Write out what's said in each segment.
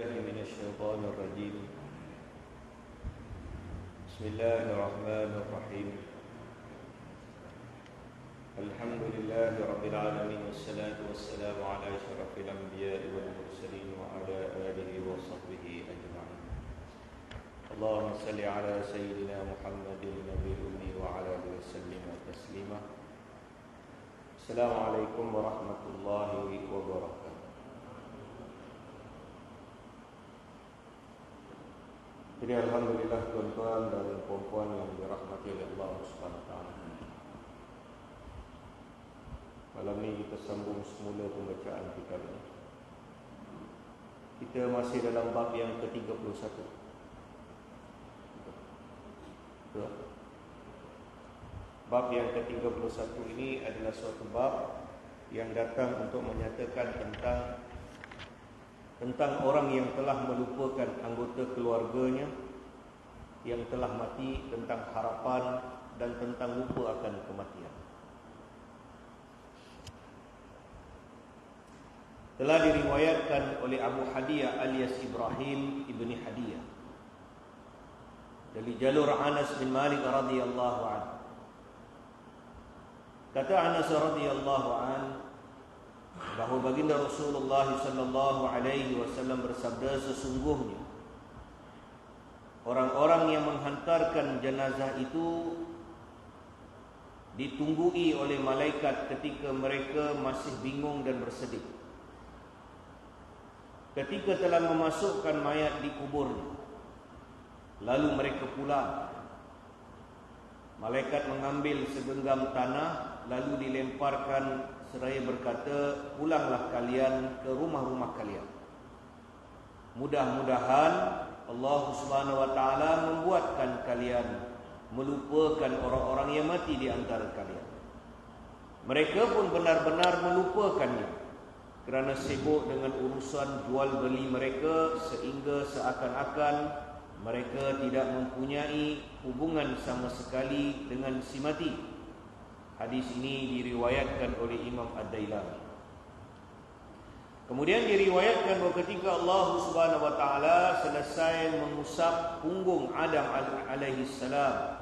من الشيطان الرجيم. بسم الله الرحمن الرحيم. الحمد لله رب العالمين، والصلاة والسلام على أشرف الأنبياء والمرسلين وعلى آله وصحبه أجمعين. اللهم صل على سيدنا محمد النبي الأمي وعلى آله وسلم تسليما. السلام عليكم ورحمة الله وبركاته. Jadi alhamdulillah tuan-tuan dan puan-puan yang dirahmati oleh Allah Subhanahu wa taala. Malam ini kita sambung semula pembacaan kita ini. Kita masih dalam bab yang ke-31. Bab yang ke-31 ini adalah suatu bab yang datang untuk menyatakan tentang orang yang telah melupakan anggota keluarganya yang telah mati, tentang harapan dan tentang lupa akan kematian. Telah diriwayatkan oleh Abu Hadiyah alias Ibrahim ibni Hadiyah dari jalur Anas bin Malik radhiyallahu anhu. Kata Anas radhiyallahu anhu bahawa baginda Rasulullah sallallahu alaihi wasallam bersabda, sesungguhnya orang-orang yang menghantarkan jenazah itu ditunggui oleh malaikat ketika mereka masih bingung dan bersedih. Ketika telah memasukkan mayat di kuburnya, lalu mereka pulang, malaikat mengambil segenggam tanah lalu dilemparkan seraya berkata, pulanglah kalian ke rumah-rumah kalian. Mudah-mudahan Allah Subhanahu wa taala membuatkan kalian melupakan orang-orang yang mati di antara kalian. Mereka pun benar-benar melupakannya kerana sibuk dengan urusan jual beli mereka, sehingga seakan-akan mereka tidak mempunyai hubungan sama sekali dengan si mati. Hadis ini diriwayatkan oleh Imam Ad-Dailami. Kemudian diriwayatkan bahawa ketika Allah Subhanahu wa taala selesai mengusap punggung Adam alaihi salam,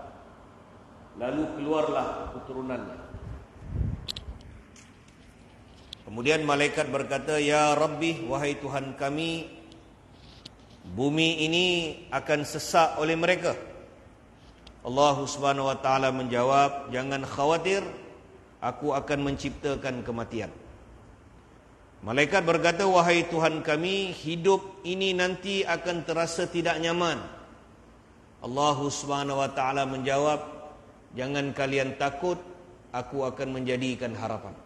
lalu keluarlah keturunannya. Kemudian malaikat berkata, "Ya Rabbi, wahai Tuhan kami, bumi ini akan sesak oleh mereka." Allah Subhanahu wa taala menjawab, "Jangan khawatir, aku akan menciptakan kematian." Malaikat berkata, "Wahai Tuhan kami, hidup ini nanti akan terasa tidak nyaman." Allah Subhanahu wa taala menjawab, "Jangan kalian takut, aku akan menjadikan harapan."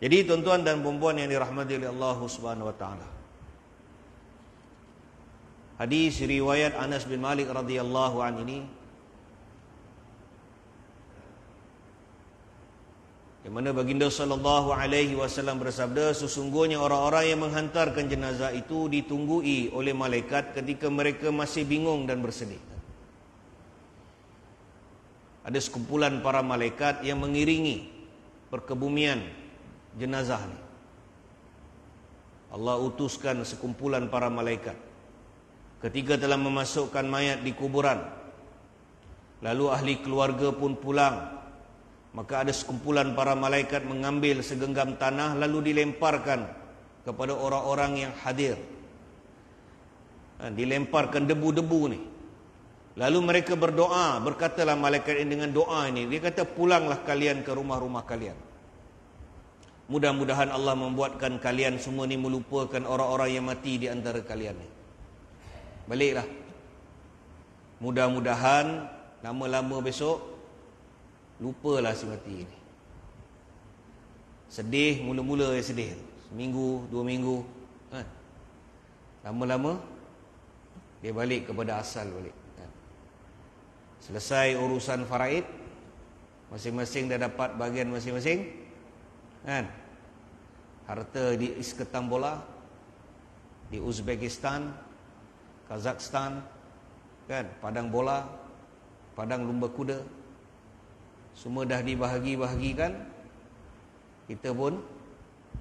Jadi tuan-tuan dan puan-puan yang dirahmati oleh Allah Subhanahu wa taala, hadis riwayat Anas bin Malik radhiyallahu anhu ini, di mana baginda sallallahu alaihi wasallam bersabda, sesungguhnya orang-orang yang menghantarkan jenazah itu ditunggui oleh malaikat ketika mereka masih bingung dan bersedih. Ada sekumpulan para malaikat yang mengiringi perkebumian jenazah ini. Allah utuskan sekumpulan para malaikat. Ketika telah memasukkan mayat di kuburan, lalu ahli keluarga pun pulang, maka ada sekumpulan para malaikat mengambil segenggam tanah lalu dilemparkan kepada orang-orang yang hadir. Dilemparkan debu-debu ni. Lalu mereka berdoa, berkatalah malaikat ini dengan doa ini, dia kata, pulanglah kalian ke rumah-rumah kalian. Mudah-mudahan Allah membuatkan kalian semua ni melupakan orang-orang yang mati di antara kalian ni. Baliklah. Mudah-mudahan lama-lama besok lupalah si mati ini. Sedih, mula-mula sedih, seminggu, 2 minggu, lama-lama dia balik kepada asal balik. Selesai urusan faraid, masing-masing dah dapat bahagian masing-masing, harta di Isketan bola, di Uzbekistan, Kazakhstan, padang bola, padang lumba kuda, semua dah dibahagi-bahagikan. Kita pun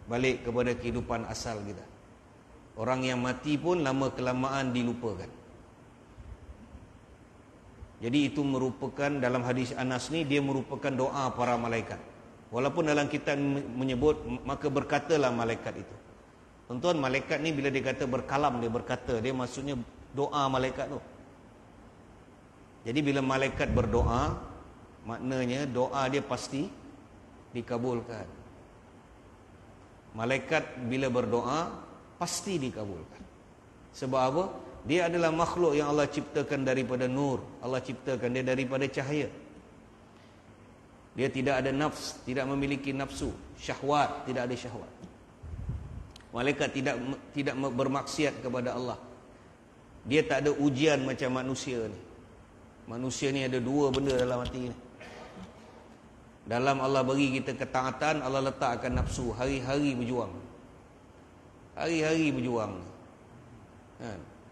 balik kepada kehidupan asal kita. Orang yang mati pun lama kelamaan dilupakan. Jadi itu merupakan, dalam hadis Anas ni, dia merupakan doa para malaikat. Walaupun dalam kitab menyebut, maka berkatalah malaikat itu. Tuan-tuan, malaikat ni bila dia kata berkalam, dia berkata, dia maksudnya doa malaikat tu. Jadi bila malaikat berdoa, maknanya doa dia pasti dikabulkan. Malaikat bila berdoa pasti dikabulkan. Sebab apa? Dia adalah makhluk yang Allah ciptakan daripada nur. Allah ciptakan dia daripada cahaya. Dia tidak ada nafs, tidak memiliki nafsu, syahwat, tidak ada syahwat. Malaikat tidak bermaksiat kepada Allah. Dia tak ada ujian macam manusia ni. Manusia ni ada dua benda dalam hati ni. Dalam Allah bagi kita ketaatan, Allah letakkan nafsu, hari-hari berjuang. Hari-hari berjuang.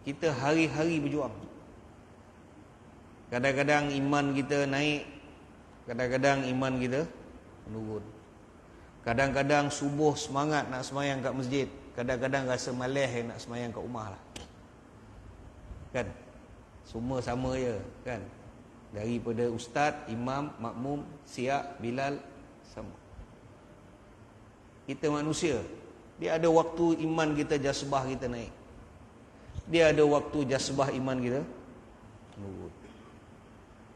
Kita hari-hari berjuang. Kadang-kadang iman kita naik, kadang-kadang iman kita menurun. Kadang-kadang subuh semangat nak semayang kat masjid, kadang-kadang rasa malas nak semayang kat rumah lah. Kan? Semua sama je, kan? Daripada ustaz, imam, makmum, siap, bilal, sama. Kita manusia. Dia ada waktu iman kita, jasbah kita naik. Dia ada waktu jasbah iman kita menurun.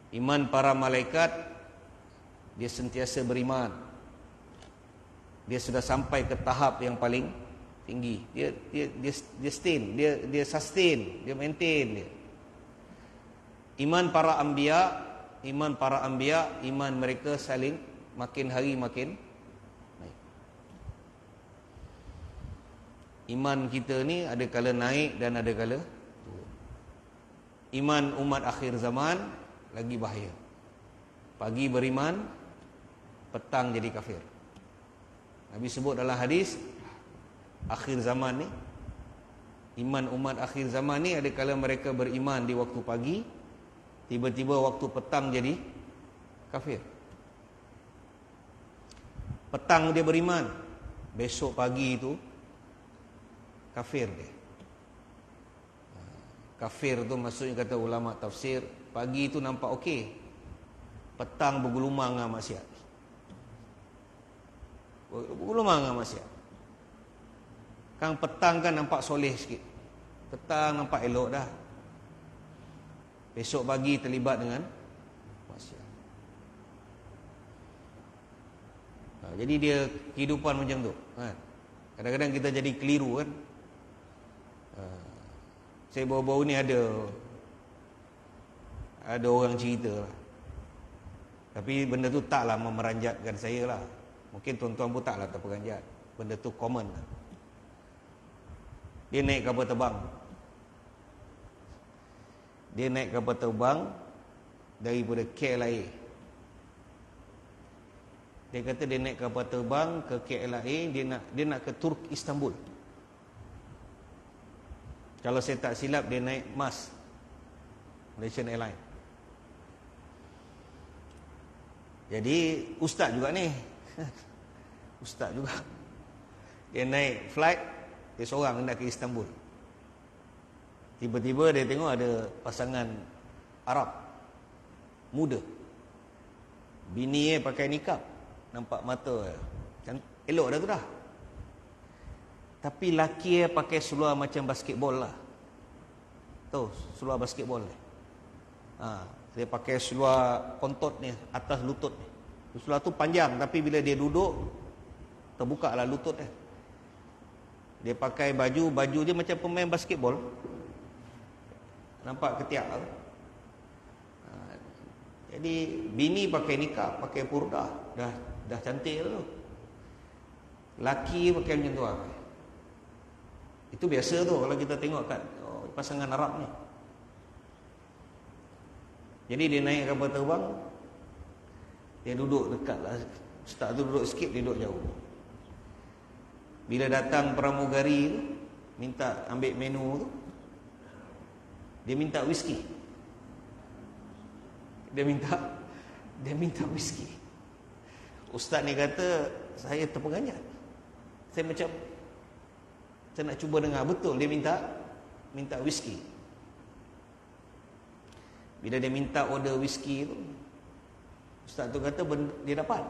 Iman para malaikat, dia sentiasa beriman. Dia sudah sampai ke tahap yang paling tinggi. Dia sustain, dia sustain, dia maintain dia. Iman para anbiya, iman mereka saling makin hari makin naik. Iman kita ni ada kala naik dan ada kala turun. Iman umat akhir zaman lagi bahaya. Pagi beriman, petang jadi kafir. Nabi sebut dalam hadis, akhir zaman ni, iman umat akhir zaman ni ada kala mereka beriman di waktu pagi, tiba-tiba waktu petang jadi kafir. Petang dia beriman, besok pagi itu kafir dia. Kafir tu maksudnya, kata ulama tafsir, pagi itu nampak okey, petang bergulumang dengan maksiat. Bergulumang dengan maksiat. Kan petang kan nampak soleh sikit, petang nampak elok dah, besok pagi terlibat dengan maksiat. Jadi dia kehidupan macam tu, kan? Kadang-kadang kita jadi keliru, kan? Saya baru-baru ni ada orang cerita lah. Tapi benda tu taklah memeranjatkan saya lah. Mungkin tuan-tuan pun taklah terperanjat. Benda tu common lah. Dia naik kapal terbang. Dia naik kapal terbang daripada KLIA. Dia kata dia naik kapal terbang ke KLIA, dia nak ke Turki, Istanbul. Kalau saya tak silap dia naik MAS, Malaysian Airlines. Jadi ustaz juga ni. Ustaz juga. Dia naik flight, dia seorang nak ke Istanbul. Tiba-tiba dia tengok ada pasangan Arab muda. Bini pakai nikab, nampak mata elok dah tu dah. Tapi laki pakai seluar macam basketball lah. Tahu seluar basketball ni? Dia pakai seluar kontot ni, atas lutut ni. Seluar tu panjang, tapi bila dia duduk terbuka lah lutut dia. Dia pakai baju dia macam pemain basketball. Nampak ketiak tu. Jadi bini pakai nikah, pakai purdah, dah cantik tu. Laki pakai macam tu lah. Itu biasa tu kalau kita tengok kat pasangan Arab ni. Jadi dia naik kapal terbang, dia duduk dekat lah. Ustaz tu duduk sikit, dia duduk jauh. Bila datang pramugari tu, minta ambil menu tu, dia minta whisky. Dia minta whisky. Ustaz ni kata, saya terperanjat. saya nak cuba dengar betul dia minta whisky. Bila dia minta order whisky tu, ustaz tu kata dia dapat.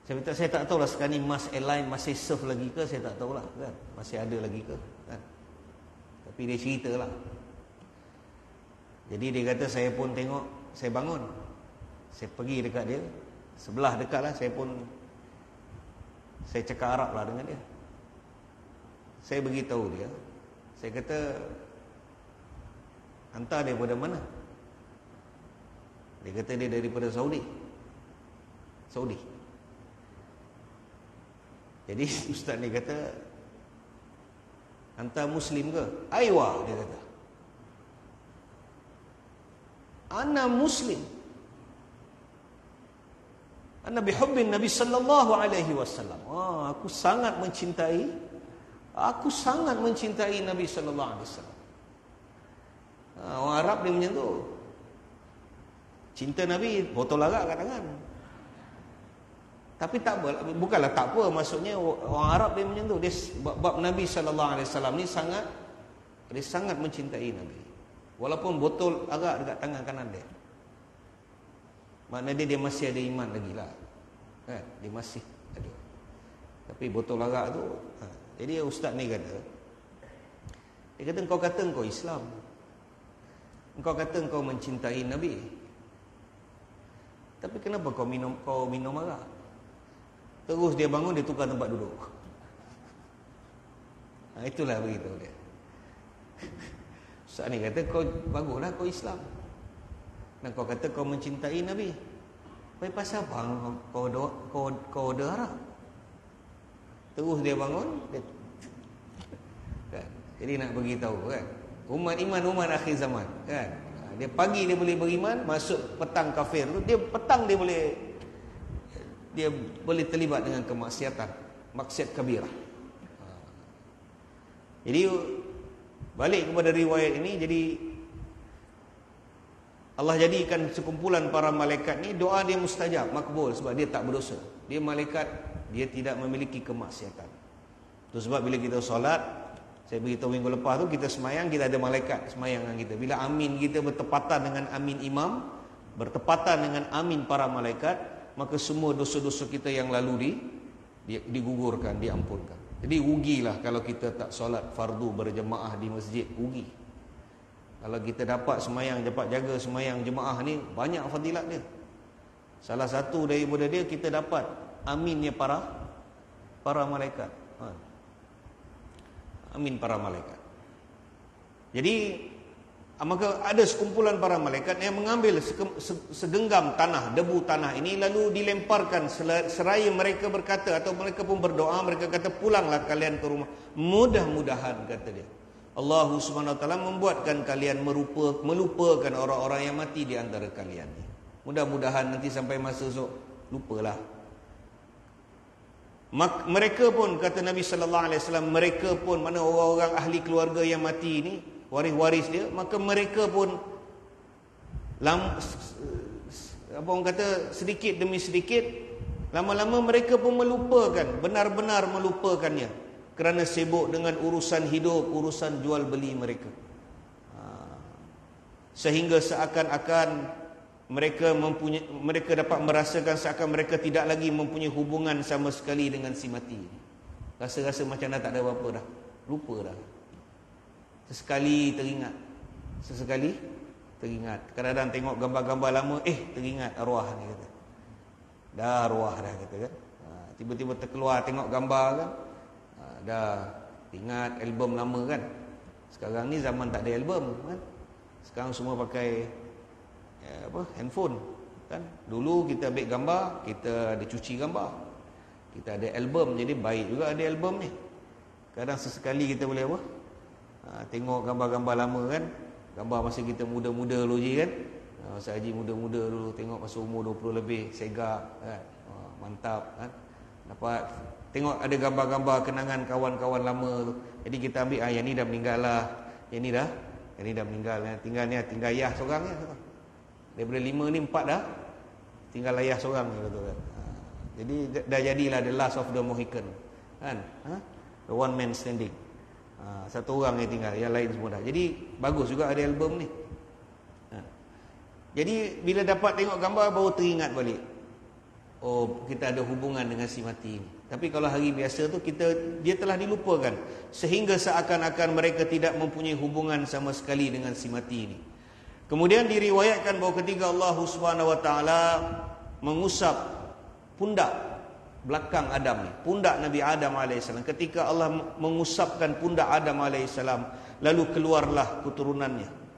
Saya tak tahulah sekarang ni Mas Airline masih serve lagi ke, saya tak tahulah kan. Masih ada lagi ke kan. Tapi dia ceritalah. Jadi dia kata saya pun tengok, saya bangun. Saya pergi dekat dia, sebelah dekat lah, saya cakap Arab lah dengan dia. Saya beritahu dia, saya kata, hantar dia daripada mana? Dia kata dia daripada Saudi. Jadi ustaz ni kata, hantar Muslim ke? Aywa, dia kata. Ana Muslim. Ana bihubbin Nabi sallallahu alaihi wasallam. Aku sangat mencintai Nabi sallallahu alaihi wasallam. Orang Arab dia macam tu. Cinta Nabi, botol arak kat tangan. Tapi tak apa, bukanlah tak apa, maksudnya orang Arab dia macam tu. Dia bab Nabi sallallahu alaihi wasallam ni dia sangat mencintai Nabi. Walaupun botol arak dekat tangan kanan dia. Maknanya dia masih ada iman lagi lah. Kan? Dia masih ada. Tapi botol arak tu, jadi ustaz ni kata, dia kata engkau kata engkau Islam. Engkau kata engkau mencintai Nabi. Tapi kenapa kau minum arak? Terus dia bangun, dia tukar tempat duduk. Itulah beritahu dia. Ustaz ni kata, kau baguslah kau Islam. Dan kau kata kau mencintai Nabi. Baik pasal apa kau order arak? Terus dia bangun, kan? Jadi nak beritahu kan, umat iman, umat akhir zaman kan. Dia pagi dia boleh beriman, masuk petang kafir tu, petang dia boleh terlibat dengan kemaksiatan, maksiat kabirah. Jadi balik kepada riwayat ini, jadi Allah jadikan sekumpulan para malaikat ni, doa dia mustajab, makbul, sebab dia tak berdosa. Dia malaikat, dia tidak memiliki kemaksiatan. Itu sebab bila kita solat, saya beritahu minggu lepas tu, kita semayang, kita ada malaikat semayang dengan kita. Bila amin kita bertepatan dengan amin imam, bertepatan dengan amin para malaikat, maka semua dosa-dosa kita yang lalu digugurkan, diampunkan. Jadi rugilah kalau kita tak solat fardu berjemaah di masjid, rugi. Kalau kita dapat semayang, dapat jaga semayang jemaah ni, banyak fadilat dia. Salah satu daripada dia, kita dapat aminnya para malaikat. Amin para malaikat. Jadi maka ada sekumpulan para malaikat yang mengambil segenggam tanah, debu tanah ini, lalu dilemparkan seraya mereka berkata, atau mereka pun berdoa, mereka kata, pulanglah kalian ke rumah. Mudah-mudahan, kata dia, Allah Subhanahu Wa Taala membuatkan kalian melupakan orang-orang yang mati di antara kalian. Mudah-mudahan nanti sampai masa esok lupalah. Mereka pun, kata Nabi sallallahu alaihi wasallam, mereka pun, mana orang-orang ahli keluarga yang mati ini, waris-waris dia, maka mereka pun apa orang kata, sedikit demi sedikit, lama-lama mereka pun melupakan, benar-benar melupakannya, kerana sibuk dengan urusan hidup, urusan jual beli mereka. Sehingga seakan-akan mereka dapat merasakan seakan mereka tidak lagi mempunyai hubungan sama sekali dengan si mati. Rasa-rasa macam dah tak ada apa-apa dah, lupa dah. Sesekali teringat. Kadang-kadang tengok gambar-gambar lama, teringat arwah ni, kata. Dah arwah dah, kata kan. Tiba-tiba terkeluar tengok gambar kan. Dah ingat album lama kan. Sekarang ni zaman tak ada album kan. Sekarang semua pakai handphone kan. Dulu kita ambil gambar, kita ada cuci gambar, kita ada album. Jadi baik juga ada album ni. Kadang sesekali kita boleh tengok gambar-gambar lama kan. Gambar masa kita muda-muda dulu je kan. Masa Haji muda-muda dulu, tengok masa umur 20 lebih, segak kan. Mantap kan. Dapat tengok ada gambar-gambar kenangan kawan-kawan lama tu. Jadi kita ambil, yang ni dah meninggal lah, yang ni dah meninggal, tinggal ayah seorang ni. Daripada 5 ni 4 dah tinggal ayah seorang ni, betul kan. Jadi dah jadilah the last of the Mohican, kan? The one man standing. Satu orang yang tinggal, yang lain semua dah. Jadi bagus juga ada album ni. Jadi bila dapat tengok gambar baru teringat balik, oh, kita ada hubungan dengan si mati ni. Tapi kalau hari biasa tu dia telah dilupakan sehingga seakan-akan mereka tidak mempunyai hubungan sama sekali dengan si mati ini. Kemudian diriwayatkan bahawa ketika Allah Subhanahu Wa Taala mengusap pundak belakang Adam ni, pundak Nabi Adam alaihissalam, ketika Allah mengusapkan pundak Adam alaihissalam, lalu keluarlah keturunannya.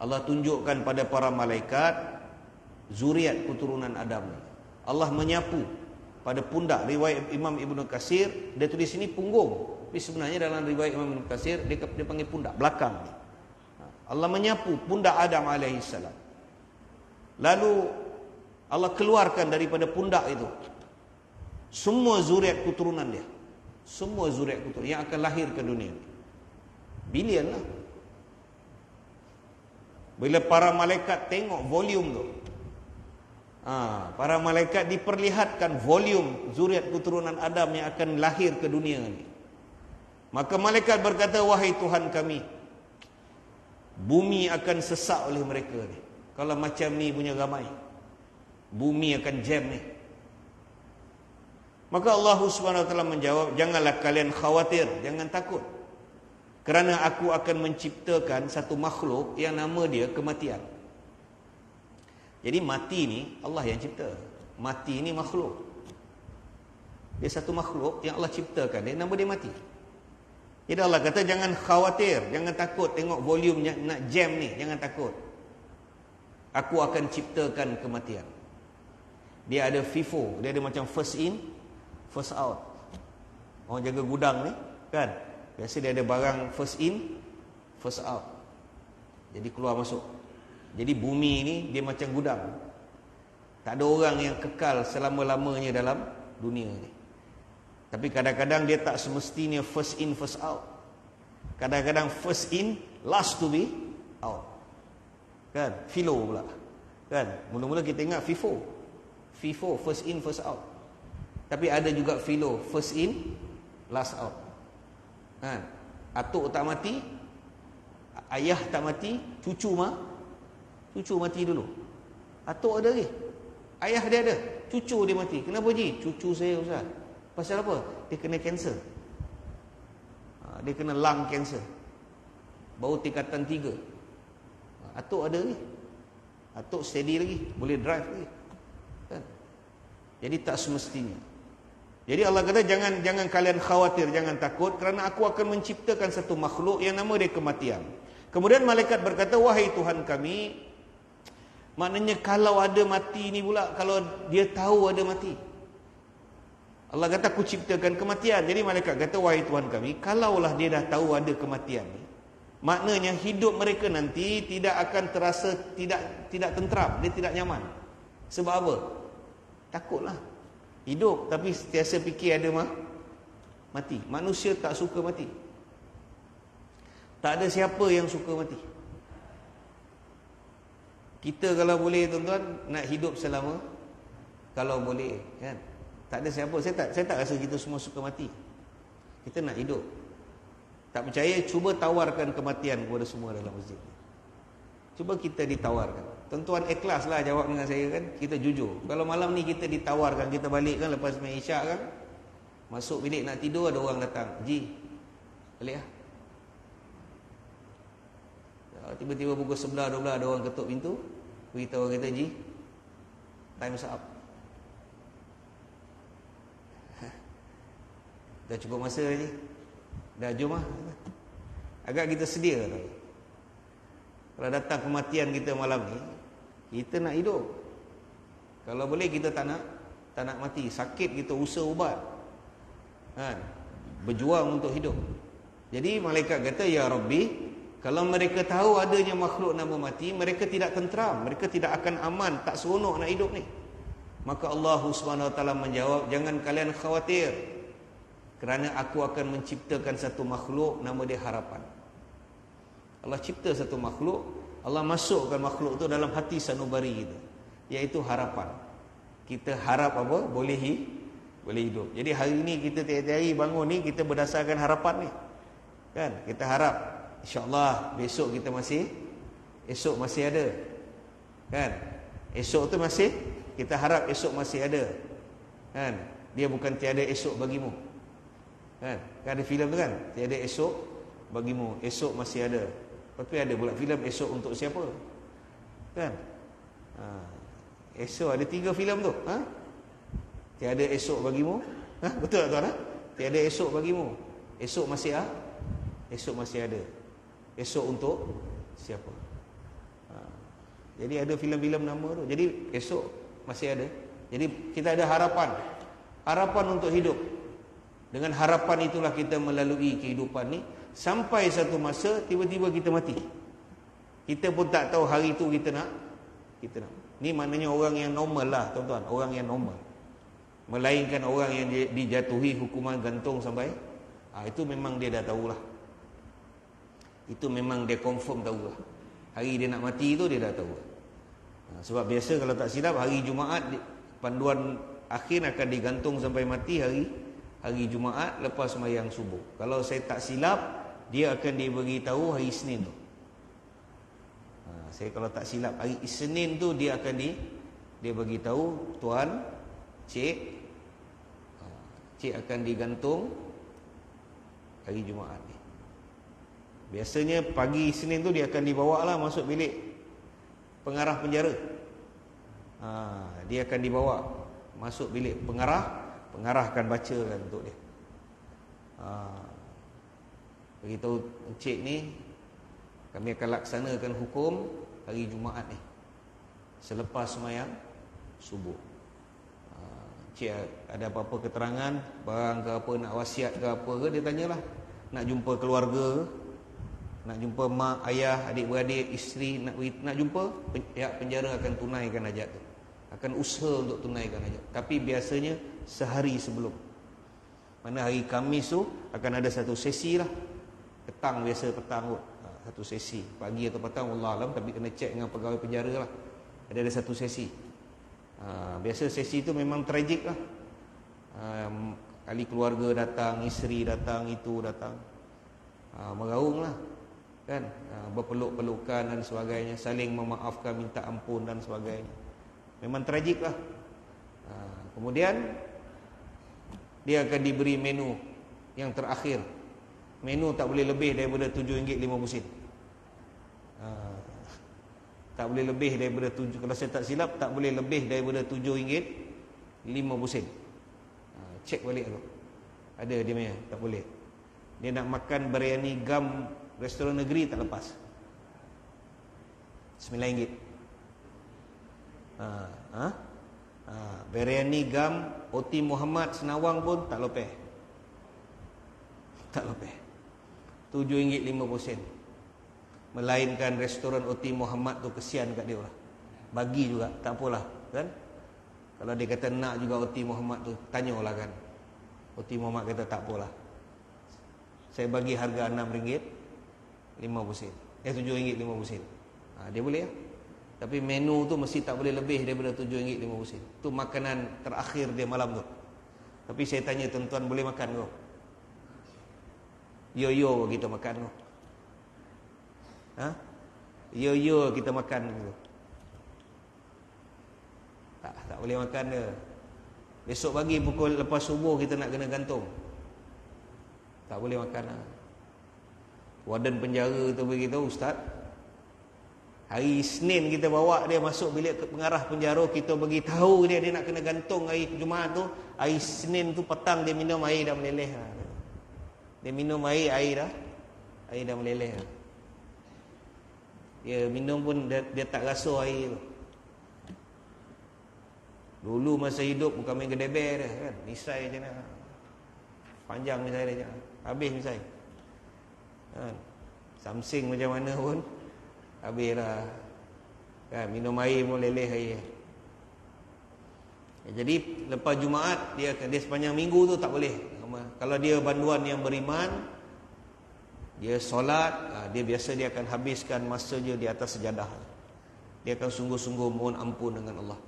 Allah tunjukkan pada para malaikat zuriat keturunan Adam ni. Allah menyapu pada pundak. Riwayat Imam Ibnu Katsir dia tulis sini punggung, tapi sebenarnya dalam riwayat Imam Ibnu Katsir dia panggil pundak belakang ni. Allah menyapu pundak Adam alaihissalam. Lalu Allah keluarkan daripada pundak itu semua zuriat keturunan dia. Semua zuriat keturunan yang akan lahir ke dunia. Bilion lah. Bila para malaikat tengok volume tu, para malaikat diperlihatkan volume zuriat keturunan Adam yang akan lahir ke dunia ni. Maka malaikat berkata, wahai Tuhan kami, bumi akan sesak oleh mereka ni. Kalau macam ni punya ramai, bumi akan jam ni. Maka Allah Subhanahu Wa Taala menjawab, janganlah kalian khawatir, jangan takut, kerana aku akan menciptakan satu makhluk yang nama dia kematian. Jadi mati ni Allah yang cipta. Mati ni makhluk. Dia satu makhluk yang Allah ciptakan, dia nama dia mati. Jadi Allah kata jangan khawatir, jangan takut tengok volume nak jam ni, jangan takut. Aku akan ciptakan kematian. Dia ada FIFO, dia ada macam first in, first out. Orang jaga gudang ni, kan? Biasa dia ada barang first in, first out. Jadi keluar masuk. Jadi bumi ni dia macam gudang. Tak ada orang yang kekal selama-lamanya dalam dunia ni. Tapi kadang-kadang dia tak semestinya first in, first out. Kadang-kadang first in, last to be out. Kan? Philo pula. Kan? Mula-mula kita ingat FIFO. FIFO, first in, first out. Tapi ada juga philo, first in, last out. Kan? Atuk tak mati, ayah tak mati, cucu mati dulu. Atuk ada lagi, ayah dia ada, cucu dia mati. Kenapa Ji? Cucu saya Ustaz. Pasal apa? Dia kena kanser. Dia kena lung kanser, baru tingkatan 3. Atuk ada lagi, atuk steady lagi, boleh drive lagi, kan? Jadi tak semestinya. Jadi Allah kata jangan kalian khawatir, jangan takut, kerana aku akan menciptakan satu makhluk yang nama dia kematian. Kemudian malaikat berkata, wahai Tuhan kami, maknanya kalau ada mati ni pula, kalau dia tahu ada mati, Allah kata aku ciptakan kematian. Jadi malaikat kata, wahai Tuhan kami, kalaulah dia dah tahu ada kematian ni, maknanya hidup mereka nanti tidak akan terasa tidak tentram, dia tidak nyaman. Sebab apa? Takutlah. Hidup tapi sentiasa fikir ada mati. Manusia tak suka mati. Tak ada siapa yang suka mati. Kita kalau boleh tuan-tuan nak hidup selama, kalau boleh, kan? Tak ada siapa. Saya tak rasa kita semua suka mati. Kita nak hidup. Tak percaya, cuba tawarkan kematian kepada semua dalam masjid. Cuba kita ditawarkan. Tuan-tuan ikhlaslah jawab dengan saya, kan? Kita jujur. Kalau malam ni kita ditawarkan, kita balik kan lepas main isyak kan, masuk bilik nak tidur, ada orang datang, Ji, balik lah. Tiba-tiba pukul 11, 12 ada orang ketuk pintu, beritahu kita, Ji, time's up. Dah cukup masa Ji, dah jom lah. Agak kita sedia tau. Kalau datang kematian kita malam ni, kita nak hidup. Kalau boleh kita tak nak mati. Sakit kita usaha ubat, kan? Berjuang untuk hidup. Jadi malaikat kata, ya Rabbi, kalau mereka tahu adanya makhluk nama mati, mereka tidak tentram, mereka tidak akan aman, tak seronok nak hidup ni. Maka Allah Subhanahu Wa Taala menjawab, jangan kalian khawatir, kerana aku akan menciptakan satu makhluk nama dia harapan. Allah cipta satu makhluk, Allah masukkan makhluk itu dalam hati sanubari kita, iaitu harapan. kita harap apa? Boleh hidup. Jadi hari ni kita tiap-tiap hari bangun ni kita berdasarkan harapan ni. Kan? Kita harap insya-Allah besok masih ada. Kan? Esok tu masih kita harap esok masih ada. Kan? Dia bukan tiada esok bagimu. Kan ada filem tu kan? Tiada esok bagimu, esok masih ada. Tapi ada pula filem esok untuk siapa? Kan? Esok ada 3 filem tu. Tiada esok bagimu. Betul tak tuan? Tiada esok bagimu. Esok masih ada. Esok masih ada. Esok untuk siapa? Jadi ada filem-filem nama tu. Jadi esok masih ada. Jadi kita ada harapan. Harapan untuk hidup. Dengan harapan itulah kita melalui kehidupan ni sampai satu masa tiba-tiba kita mati. Kita pun tak tahu hari itu kita nak. Ni maknanya orang yang normal lah tuan-tuan, orang yang normal. Melainkan orang yang dijatuhi hukuman gantung sampai itu memang dia dah tahulah. Itu memang dia confirm tahulah. Hari dia nak mati tu dia dah tahu. Sebab biasa kalau tak silap hari Jumaat panduan akhir akan digantung sampai mati hari Jumaat lepas sembahyang subuh. Kalau saya tak silap dia akan diberi tahu hari Isnin tu. Saya kalau tak silap hari Isnin tu dia akan dia bagi tahu tuan cik akan digantung hari Jumaat ni. Biasanya pagi Isnin tu dia akan dibawa lah masuk bilik pengarah penjara. Dia akan dibawa masuk bilik pengarah akan bacakan untuk dia. Beritahu encik ni kami akan laksanakan hukum hari Jumaat ni selepas sembahyang subuh. Encik ada apa-apa keterangan, barang ke apa, nak wasiat ke apa ke, dia tanyalah. Nak jumpa keluarga ke, nak jumpa mak, ayah, adik-beradik, isteri, nak jumpa, pihak penjara akan tunaikan hajat tu. Akan usaha untuk tunaikan hajat. Tapi biasanya sehari sebelum. Mana hari Khamis tu akan ada satu sesi lah. Petang, biasa petang kot. Satu sesi. Pagi atau petang wallah alam, tapi kena cek dengan pegawai penjara lah. Ada satu sesi. Biasa sesi tu memang tragik lah. Kali keluarga datang, isteri datang, itu datang. Meraung lah. Kan? Berpeluk-pelukan dan sebagainya, saling memaafkan, minta ampun dan sebagainya. Memang tragik lah. Kemudian dia akan diberi menu yang terakhir. Menu tak boleh lebih daripada RM7.50. Tak boleh lebih daripada 7, kalau saya tak silap tak boleh lebih daripada RM7.50. Cek balik tu. Ada dia punya, tak boleh. Dia nak makan biryani gam restoran negeri tak lepas. RM9. Biryani gam Oti Muhammad Senawang pun tak lopeh. Tak lopeh. RM7.50. Melainkan restoran Oti Muhammad tu kesian kat dia lah. Bagi juga, tak apalah kan. Kalau dia kata nak juga Oti Muhammad tu, tanyalah kan. Oti Muhammad kata tak apalah, saya bagi harga RM6.50. RM7.50. Dia boleh lah. Tapi menu tu mesti tak boleh lebih daripada RM7.50. Tu makanan terakhir dia malam tu. Tapi saya tanya tuan-tuan, boleh makan kau? Yo kita makan kau. Yo kita makan gitu. Tak boleh makan dia. Besok pagi pukul lepas subuh kita nak kena gantung. Tak boleh makan lah. Warden penjara tu beritahu, ustaz, hari Isnin kita bawa dia masuk bilik pengarah penjara, kita bagi tahu dia nak kena gantung hari Jumaat tu. Hari Isnin tu petang dia minum air dah meleleh lah. Dia minum air dah meleleh lah. Dia minum pun dia tak rasa air tu. Dulu masa hidup bukan main gedeber dia kan. Misai je nak. Panjang misai dia je. Habis misai. Kan? Samsing macam mana pun habis dah. Kan? Minum air pun leleh air. Jadi lepas Jumaat dia sepanjang minggu tu tak boleh. Kalau dia banduan yang beriman, dia solat, dia biasa dia akan habiskan masa dia di atas sejadah. Dia akan sungguh-sungguh mohon ampun dengan Allah.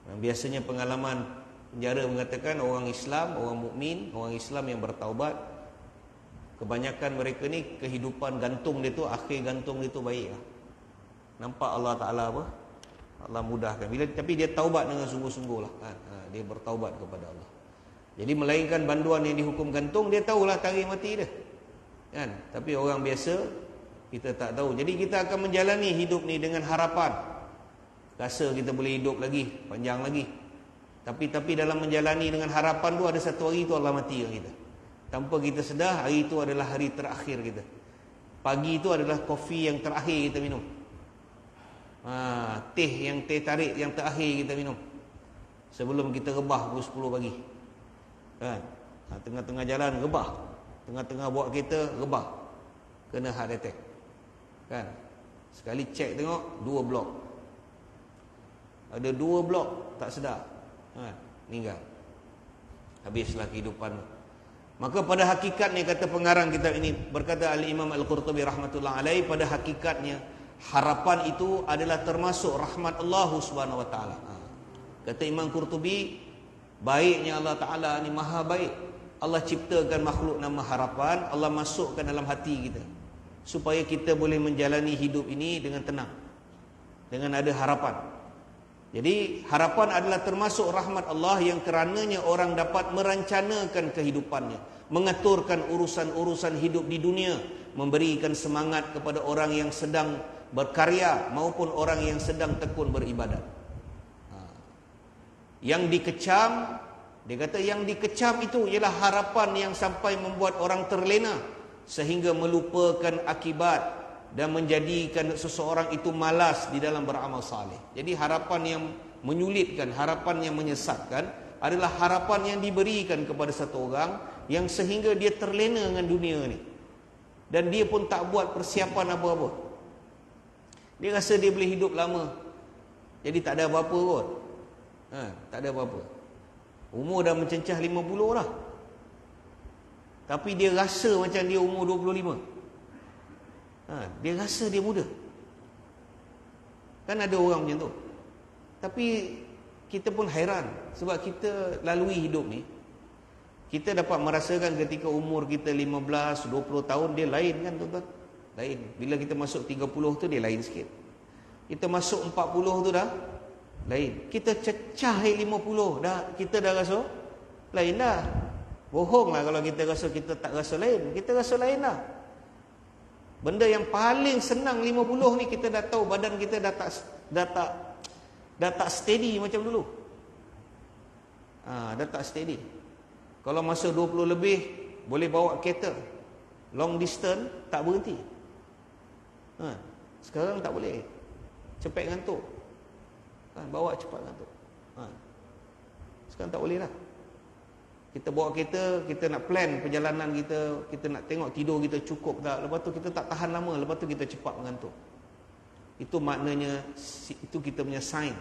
Biasanya pengalaman penjara mengatakan orang Islam, orang mukmin, orang Islam yang bertaubat, kebanyakan mereka ni kehidupan gantung dia tu, akhir gantung dia tu baik lah. Nampak Allah Ta'ala apa? Allah mudahkan. Tapi dia taubat dengan sungguh-sungguh lah kan? Dia bertaubat kepada Allah. Jadi melainkan banduan yang dihukum gantung, dia tahulah tarikh mati dia kan? Tapi orang biasa kita tak tahu. Jadi kita akan menjalani hidup ni dengan harapan, rasa kita boleh hidup lagi, panjang lagi. Tapi dalam menjalani dengan harapan tu, ada satu hari tu Allah mati kita. Tanpa kita sedar, hari itu adalah hari terakhir kita. Pagi itu adalah kopi yang terakhir kita minum. Teh tarik yang terakhir kita minum. Sebelum kita rebah pukul 10 pagi. Kan? Tengah-tengah jalan rebah. Tengah-tengah buat kereta rebah. Kena heart attack. Kan? Sekali cek tengok 2 blok. Ada 2 blok tak sedar. Meninggal. Habislah kehidupan. Maka pada hakikatnya, kata pengarang kitab ini, berkata Al-Imam Al-Qurtubi rahmatullah alaih, pada hakikatnya harapan itu adalah termasuk rahmat Allah Subhanahu wa taala. Kata Imam Qurtubi, baiknya Allah Taala ni maha baik. Allah ciptakan makhluk nama harapan, Allah masukkan dalam hati kita supaya kita boleh menjalani hidup ini dengan tenang, dengan ada harapan. Jadi harapan adalah termasuk rahmat Allah yang kerananya orang dapat merancanakan kehidupannya, mengaturkan urusan-urusan hidup di dunia, memberikan semangat kepada orang yang sedang berkarya maupun orang yang sedang tekun beribadat. Yang dikecam, dia kata yang dikecam itu ialah harapan yang sampai membuat orang terlena sehingga melupakan akibat dan menjadikan seseorang itu malas di dalam beramal saleh. Jadi harapan yang menyulitkan, harapan yang menyesatkan adalah harapan yang diberikan kepada satu orang yang sehingga dia terlena dengan dunia ni. Dan dia pun tak buat persiapan apa-apa. Dia rasa dia boleh hidup lama. Jadi tak ada apa-apa kot. Tak ada apa-apa. Umur dah mencencah 50 lah. Tapi dia rasa macam dia umur 25. Dia rasa dia muda. Kan ada orang macam tu. Tapi kita pun hairan sebab kita lalui hidup ni. Kita dapat merasakan ketika umur kita 15, 20 tahun dia lain kan tuan-tuan? Lain. Bila kita masuk 30 tu dia lain sikit. Kita masuk 40 tu dah lain. Kita cecah 50 dah, kita dah rasa lain dah. Bohonglah kalau kita rasa kita tak rasa lain. Kita rasa lain dah. Benda yang paling senang 50 ni kita dah tahu badan kita dah tak steady macam dulu. Dah tak steady. Kalau masa 20 lebih boleh bawa kereta long distance tak berhenti. Sekarang tak boleh. Cepat ngantuk. Bawa cepat ngantuk. Sekarang tak boleh lah. Kita bawa kereta, kita nak plan perjalanan kita, kita nak tengok tidur kita cukup tak, lepas tu kita tak tahan lama, lepas tu kita cepat mengantuk. Itu maknanya, itu kita punya sign.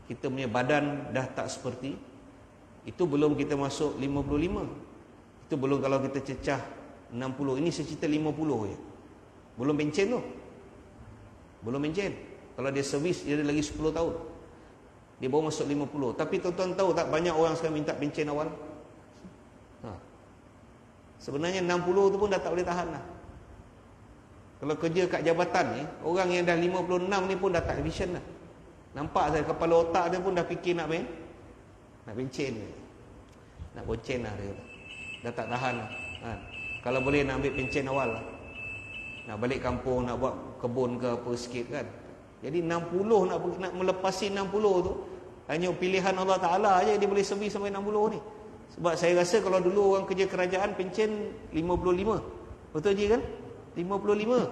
Kita punya badan dah tak seperti. Itu belum kita masuk 55. Itu belum kalau kita cecah 60. Ini secerita 50 je. Belum pencen tu. Belum pencen. Kalau dia servis, dia ada lagi 10 tahun. Dia baru masuk 50. Tapi tuan-tuan tahu tak, banyak orang sekarang minta pencen awal. Sebenarnya 60 tu pun dah tak boleh tahan lah. Kalau kerja kat jabatan ni, orang yang dah 56 ni pun dah tak efisien lah. Nampak saya kepala otak dia pun dah fikir nak pencen. Nak boncen lah dia. Dah tak tahan lah. Kalau boleh nak ambil pencen awal lah. Nak balik kampung, nak buat kebun ke apa sikit kan. Jadi 60 nak melepasi 60 tu hanya pilihan Allah Ta'ala aja dia boleh servis sampai 60 ni. Sebab saya rasa kalau dulu orang kerja kerajaan pencen 55. Betul je kan? 55.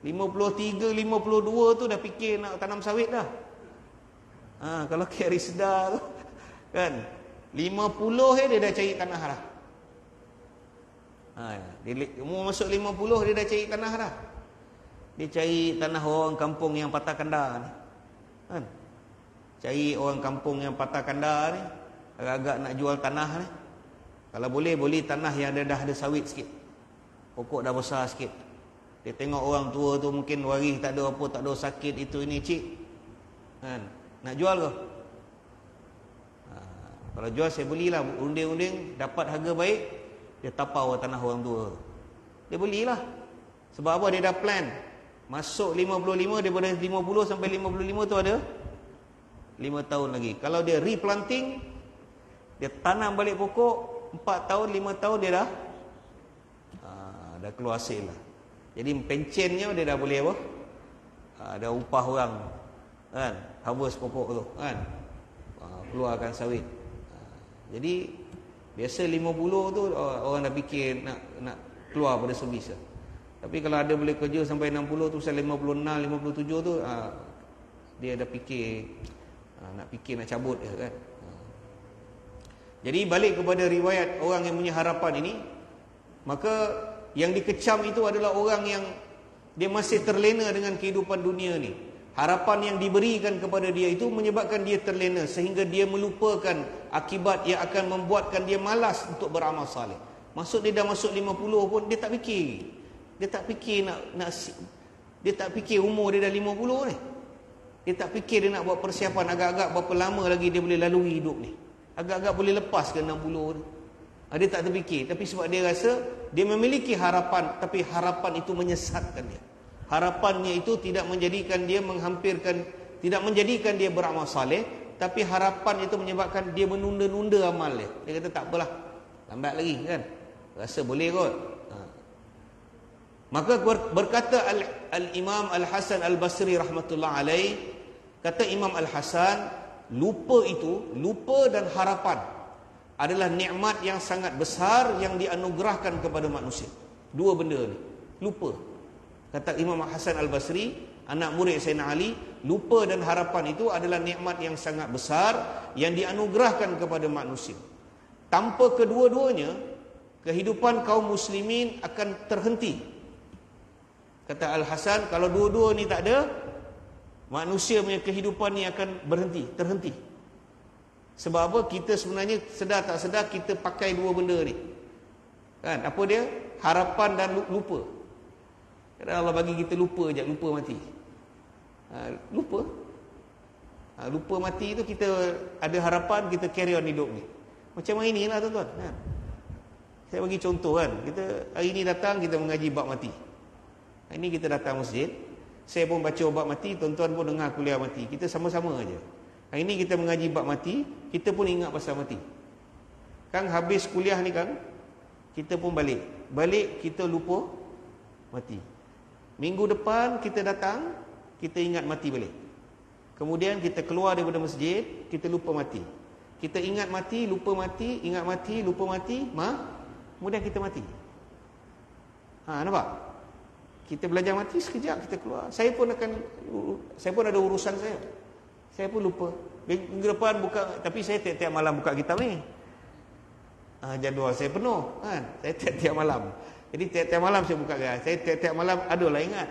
53, 52 tu dah fikir nak tanam sawit dah. Kalau KR Sedar tu kan 50 dia dah cari tanah dah. Dia umur masuk 50 dia dah cari tanah dah. Dia cari tanah orang kampung yang patah kandar ni. Kan? Cari orang kampung yang patah kandar ni, agak-agak nak jual tanah ni. Kalau boleh tanah yang dah ada sawit sikit. Pokok dah besar sikit. Dia tengok orang tua tu mungkin waris tak ada apa, tak ada sakit itu ini cik. Kan? Nak jual ke? Kalau jual saya belilah, unding-unding dapat harga baik, dia tapau tanah orang tua. Dia belilah. Sebab apa? Dia dah plan. Masuk 55, daripada 50 sampai 55 tu ada 5 tahun lagi. Kalau dia replanting, dia tanam balik pokok, 4 tahun, 5 tahun dia dah keluar hasil lah. Jadi pencennya dia dah boleh apa? Ada upah orang, kan? Harvest pokok tu, kan? Keluarkan sawit. Jadi biasa 50 tu orang dah fikir nak keluar pada servis lah. Tapi kalau ada boleh kerja sampai 60 tu, sampai 56, 57 tu, dia dah fikir nak cabut je, kan? Jadi balik kepada riwayat orang yang punya harapan ini, maka yang dikecam itu adalah orang yang dia masih terlena dengan kehidupan dunia ni. Harapan yang diberikan kepada dia itu menyebabkan dia terlena sehingga dia melupakan akibat yang akan membuatkan dia malas untuk beramal saleh. Maksud dia dah masuk 50 pun dia tak fikir. Dia tak fikir dia tak fikir umur dia dah 50 ni. Dia tak fikir dia nak buat persiapan agak-agak berapa lama lagi dia boleh lalui hidup ni. Agak-agak boleh lepas ke 60 ni. Dia tak terfikir. Tapi sebab dia rasa dia memiliki harapan, tapi harapan itu menyesatkan dia. Harapannya itu tidak menjadikan dia tidak menjadikan dia beramal saleh, tapi harapan itu menyebabkan dia menunda-nunda amal dia. Dia kata tak apalah, lambat lagi, kan? Rasa boleh kot. Maka berkata Al-Imam Al-Hasan Al-Basri rahmatullah alaih, kata Imam Al-Hasan, lupa dan harapan adalah nikmat yang sangat besar yang dianugerahkan kepada manusia. Dua benda ni, lupa. Kata Imam Hasan Al-Basri, anak murid Sayyidina Ali, lupa dan harapan itu adalah nikmat yang sangat besar yang dianugerahkan kepada manusia. Tanpa kedua-duanya, kehidupan kaum muslimin akan terhenti. Kata Al-Hasan, kalau dua-dua ni tak ada, manusia punya kehidupan ni akan terhenti. Sebab apa? Kita sebenarnya sedar tak sedar kita pakai dua benda ni. Kan? Apa dia? Harapan dan lupa. Kadang Allah bagi kita lupa je, lupa mati. Lupa mati tu kita ada harapan, kita carry on hidup ni. Macam hari ni lah tuan-tuan. Saya bagi contoh, kan. Kita hari ni datang kita mengaji bab mati. Hari ni kita datang masjid, saya pun baca bab mati, tuan-tuan pun dengar kuliah mati. Kita sama-sama aja. Hari ni kita mengaji bab mati, kita pun ingat pasal mati. Kan habis kuliah ni kan, kita pun balik kita lupa mati. Minggu depan kita datang, kita ingat mati balik. Kemudian kita keluar daripada masjid, kita lupa mati. Kita ingat mati, lupa mati, ingat mati, lupa mati, kemudian kita mati. Nampak? Kita belajar mati sekejap kita keluar. Saya pun ada urusan saya. Saya pun lupa. Minggu depan buka, tapi saya tiap-tiap malam buka kitab ni. Jadual saya penuh, kan? Saya tiap-tiap malam. Jadi tiap-tiap malam saya buka kan. Saya tiap-tiap malam adalah ingat.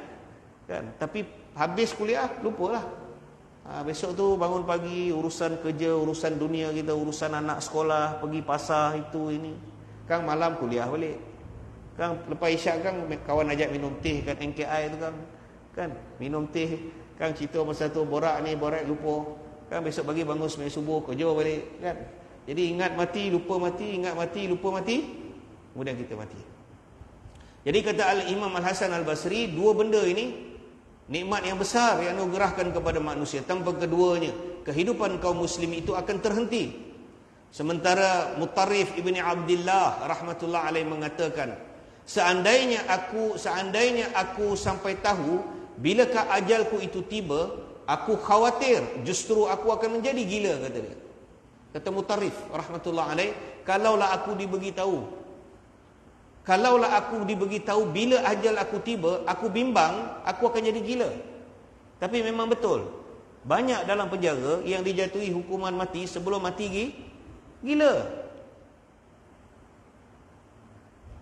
Kan? Tapi habis kuliah lupalah. Besok tu bangun pagi, urusan kerja, urusan dunia kita, urusan anak sekolah, pergi pasar itu ini. Kan malam kuliah balik. Kan lepas isyak kan kawan ajak minum teh kan, NKI tu kan. Kan minum teh, kan cerita masa tu borak lupa. Kan besok pagi bangun sembahyang subuh, kerja balik, kan. Jadi ingat mati, lupa mati, ingat mati, lupa mati, kemudian kita mati. Jadi kata Al-Imam Al-Hasan Al-Basri, dua benda ini nikmat yang besar yang anugerahkan kepada manusia. Tanpa keduanya, kehidupan kaum muslim itu akan terhenti. Sementara Mutarrif Ibni Abdillah rahmatullah alaih mengatakan, seandainya aku sampai tahu bilakah ajalku itu tiba, aku khawatir justru aku akan menjadi gila, kata dia. Kata Mutarrif rahmatullah alaih, kalaulah aku diberitahu bila ajal aku tiba, aku bimbang, aku akan jadi gila. Tapi memang betul, banyak dalam penjara yang dijatuhi hukuman mati sebelum mati gila.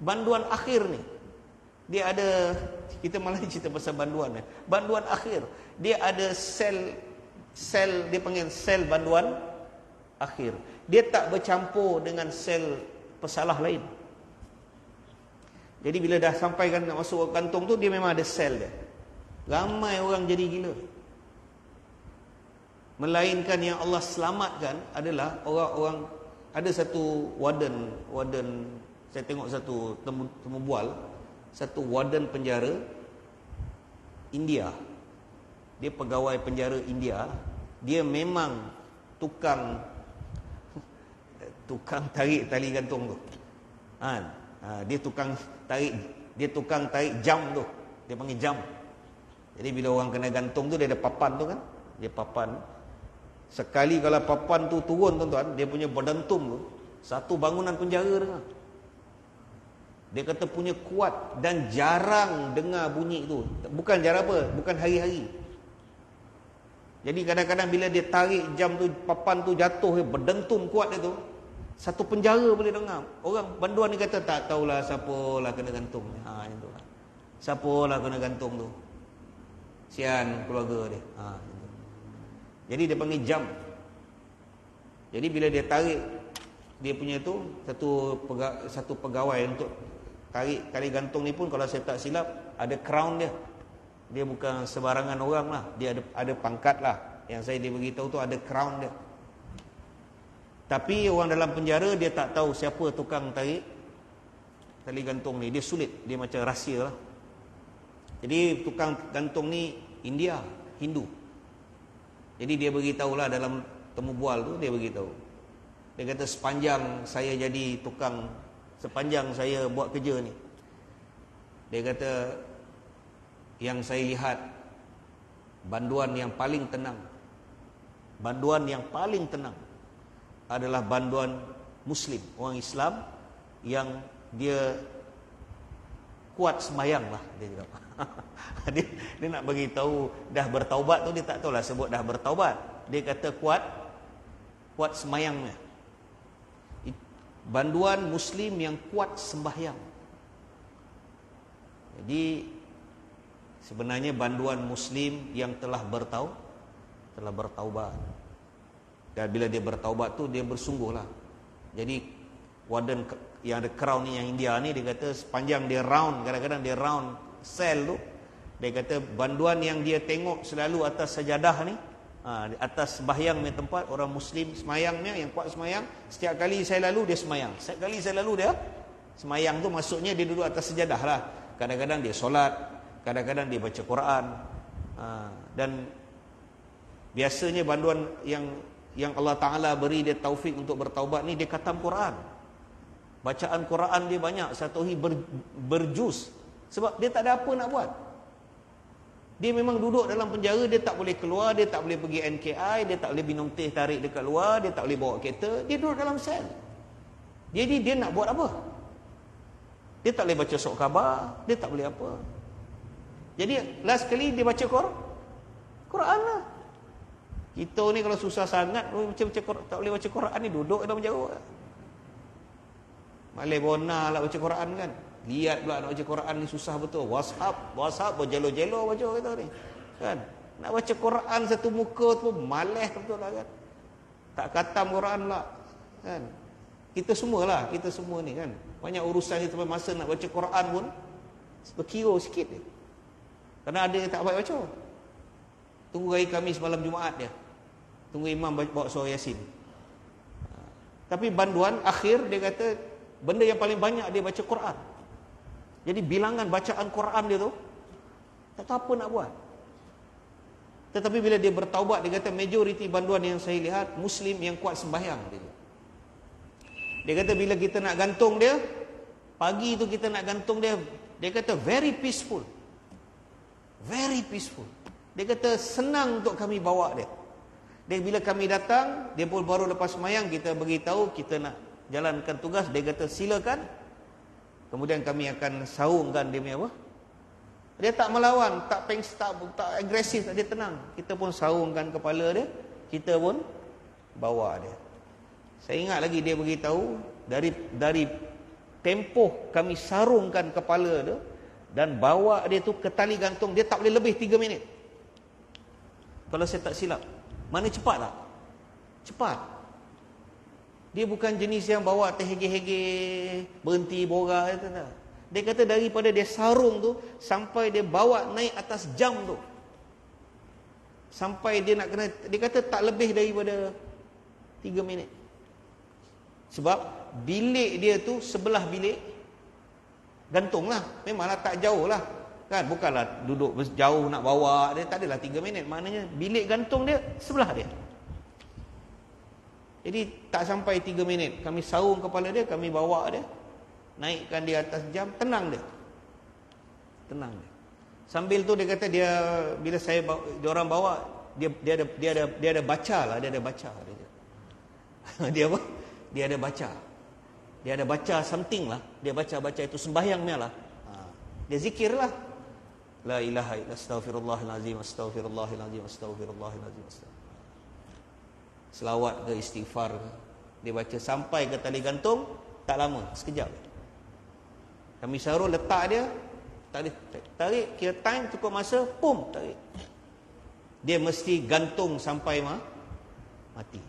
Banduan akhir ni, dia ada, kita malah cerita pasal banduan ni. Banduan akhir, dia ada sel, dia panggil sel banduan akhir. Dia tak bercampur dengan sel pesalah lain. Jadi bila dah sampai kan nak masuk ke kantung tu, dia memang ada sel dia. Ramai orang jadi gila. Melainkan yang Allah selamatkan adalah orang-orang. Ada satu warden, saya tengok satu temu bual, satu warden penjara India. Dia pegawai penjara India. Dia memang tukang tarik tali gantung tu. Dia tukang tarik jam tu. Dia panggil jam. Jadi bila orang kena gantung tu, dia ada papan tu kan. Dia papan. Sekali kalau papan tu turun tuan-tuan, dia punya berdentum tu, satu bangunan penjara dengar. Dia kata punya kuat dan jarang dengar bunyi tu. Bukan jarang apa, bukan hari-hari. Jadi kadang-kadang bila dia tarik jam tu, papan tu jatuh, berdentum kuat dia tu, satu penjara boleh dengar. Orang banduan ni kata, tak tahulah siapalah kena gantung ni. Itulah. Siapalah kena gantung tu. Sian keluarga dia. Jadi dia panggil jam. Jadi bila dia tarik dia punya tu, satu pegawai untuk tarik tali gantung ni pun, kalau saya tak silap, ada crown dia. Dia bukan sebarangan orang lah. Dia ada pangkat lah. Yang saya dia beritahu tu ada crown dia. Tapi orang dalam penjara dia tak tahu siapa tukang tarik tali gantung ni. Dia sulit. Dia macam rahsia lah. Jadi tukang gantung ni India, Hindu. Jadi dia beritahulah dalam temu bual tu, dia beritahu. Dia kata sepanjang saya jadi tukang, sepanjang saya buat kerja ni, dia kata yang saya lihat banduan yang paling tenang adalah banduan Muslim, orang Islam yang dia kuat sembahyang lah, dia cakap. dia nak bagi tahu dah bertaubat tu, dia tak tahulah sebut dah bertaubat. Dia kata kuat sembahyangnya. Banduan Muslim yang kuat sembahyang. Jadi sebenarnya banduan Muslim yang telah bertaubat. Dan bila dia bertaubat tu, dia bersungguhlah. Jadi warden yang ada crown ni, yang India ni, dia kata sepanjang dia round, kadang-kadang dia round sel tu, dia kata banduan yang dia tengok selalu atas sajadah ni, atas sembahyang punya tempat, orang Muslim sembahyangnya yang kuat sembahyang, setiap kali saya lalu dia sembahyang. Setiap kali saya lalu dia sembahyang tu, maksudnya dia duduk atas sajadah lah. Kadang-kadang dia solat, kadang-kadang dia baca Quran. Dan biasanya banduan yang Allah Ta'ala beri dia taufik untuk bertaubat ni, dia khatam Quran. Bacaan Quran dia banyak, satu hari berjuz. Sebab dia tak ada apa nak buat. Dia memang duduk dalam penjara, dia tak boleh keluar, dia tak boleh pergi NKI, dia tak boleh minum teh tarik dekat luar, dia tak boleh bawa kereta, dia duduk dalam sel. Jadi dia nak buat apa? Dia tak boleh baca surat khabar, dia tak boleh apa. Jadi last kali dia baca Quran lah. Kita ni kalau susah sangat tak boleh baca Quran ni, duduk dalam penjara. Malay bona lah baca Quran kan. Lihat pula nak baca Quran ni susah betul. WhatsApp berjelo-jelo baca kita ni. Kan? Nak baca Quran satu muka tu malas betul lah kan. Tak khatam Quran pula. Kan? Kita semua ni kan. Banyak urusan ni sampai masa nak baca Quran pun berkira sikit dia. Kerana ada yang tak baca. Tunggu hari Khamis malam Jumaat dia. Tunggu imam bawa surah Yasin. Tapi banduan akhir dia kata benda yang paling banyak dia baca Quran. Jadi bilangan bacaan Quran dia tu tak tahu apa nak buat. Tetapi bila dia bertaubat, dia kata majoriti banduan yang saya lihat Muslim yang kuat sembahyang. Dia kata bila kita nak gantung dia, pagi tu kita nak gantung dia, dia kata very peaceful. Very peaceful. Dia kata senang untuk kami bawa dia. Dia bila kami datang, dia pun baru lepas sembahyang, kita beritahu kita nak jalankan tugas, dia kata silakan. Kemudian kami akan saungkan dia punya apa? Dia tak melawan, tak agresif, dia tenang. Kita pun saungkan kepala dia, kita pun bawa dia. Saya ingat lagi dia beritahu dari tempoh kami sarungkan kepala dia dan bawa dia tu ke tali gantung, dia tak boleh lebih 3 minit. Kalau saya tak silap. Mana cepat tak? Cepat. Dia bukan jenis yang bawa terhege-hege, berhenti borak. Dia kata daripada dia sarung tu sampai dia bawa naik atas jam tu, sampai dia nak kena, dia kata tak lebih daripada 3 minit. Sebab bilik dia tu sebelah bilik gantung lah, memanglah tak jauh lah kan, bukanlah duduk jauh nak bawa dia, tak adalah 3 minit, maknanya bilik gantung dia sebelah dia. Jadi tak sampai 3 minit kami sarung kepala dia, kami bawa dia, naikkan dia atas jam, tenang dia. Sambil tu dia kata dia, bila dia orang bawa, dia ada baca lah, dia ada baca dia apa? Dia ada baca something lah, dia baca itu sembahyangnya lah. Dia zikir lah, la ilaha illa astaghfirullahalazim astaghfirullahalazim astaghfirullahalazim. Selawat ke istighfar ke, dia baca sampai ke tali gantung, tak lama, sekejap. Kami sarung, letak dia, tarik, kira time, cukup masa, pum, tarik. Dia mesti gantung sampai mati.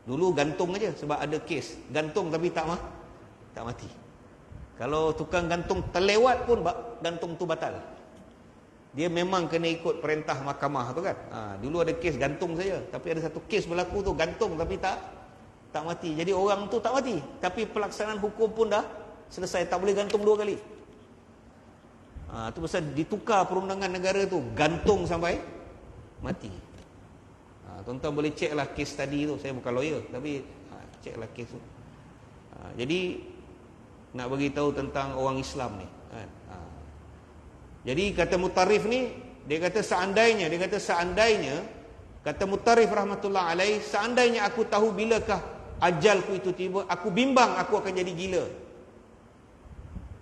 Dulu gantung aja, sebab ada kes gantung tapi tak mati. Kalau tukang gantung terlewat pun gantung tu batal. Dia memang kena ikut perintah mahkamah tu kan. Dulu ada kes gantung saja, tapi ada satu kes berlaku tu gantung tapi tak mati. Jadi orang tu tak mati, tapi pelaksanaan hukum pun dah selesai, tak boleh gantung 2 kali. Tu pasal ditukar perundangan negara tu, gantung sampai mati. Tuan-tuan boleh cek lah kes tadi tu. Saya bukan lawyer, tapi cek lah kes tu. Jadi nak bagi tahu tentang orang Islam ni kan? Jadi kata Mutarrif ni, dia kata seandainya, kata Mutarrif rahmatullah alaih, seandainya aku tahu bilakah ajalku itu tiba, aku bimbang aku akan jadi gila.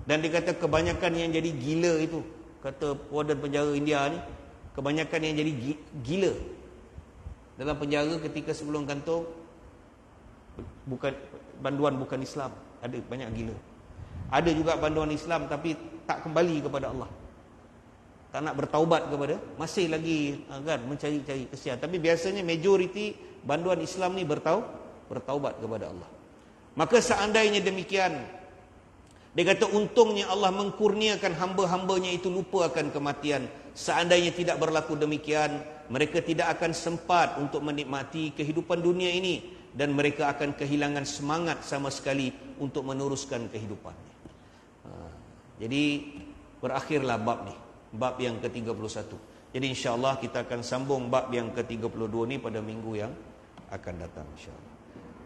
Dan dia kata kebanyakan yang jadi gila itu, kata warden penjara India ni, kebanyakan yang jadi gila dalam penjara ketika sebelum gantung banduan bukan Islam. Ada banyak gila. Ada juga banduan Islam tapi tak kembali kepada Allah, tak nak bertaubat kepada, masih lagi kan mencari-cari kesian. Tapi biasanya majoriti banduan Islam ni bertaubat kepada Allah. Maka seandainya demikian, dia kata untungnya Allah mengkurniakan hamba-hambanya itu lupa akan kematian. Seandainya tidak berlaku demikian, mereka tidak akan sempat untuk menikmati kehidupan dunia ini, dan mereka akan kehilangan semangat sama sekali untuk meneruskan kehidupannya. Jadi berakhirlah bab ni, bab yang ke-31. Jadi insya-Allah kita akan sambung bab yang ke-32 ni pada minggu yang akan datang insya-Allah.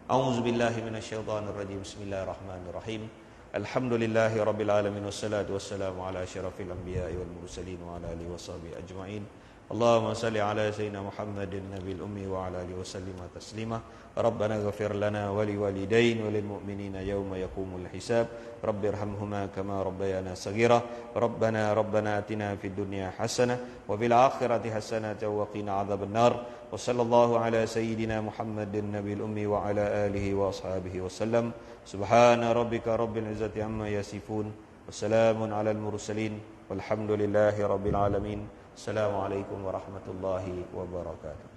A'udzubillahi minasyaitonirrajim. Bismillahirrahmanirrahim. Alhamdulillahi rabbil alamin, wassalatu wassalamu ala asyrafil anbiya'i wal mursalin wa ala alihi washabihi ajma'in. Allahumma salli ala sayyidina Muhammadin nabiyil ummi wa ala alihi wasallim taslima. Rabbana ighfir lana wa liwalidayn wa lil mu'minina yawma yaqumul hisab. Rabbirhamhuma kama rabbayana saghira. Rabbana atina fid dunya hasanah wa fil akhirati hasanah wa qina adzabannar. Wa sallallahu ala sayyidina Muhammadin nabiyil ummi wa ala alihi wa ashabihi wasallam. Subhana rabbika rabbil izzati amma yasifun. Wassalamun alal mursalin. Walhamdulillahi rabbil alamin. Assalamualaikum warahmatullahi wabarakatuh.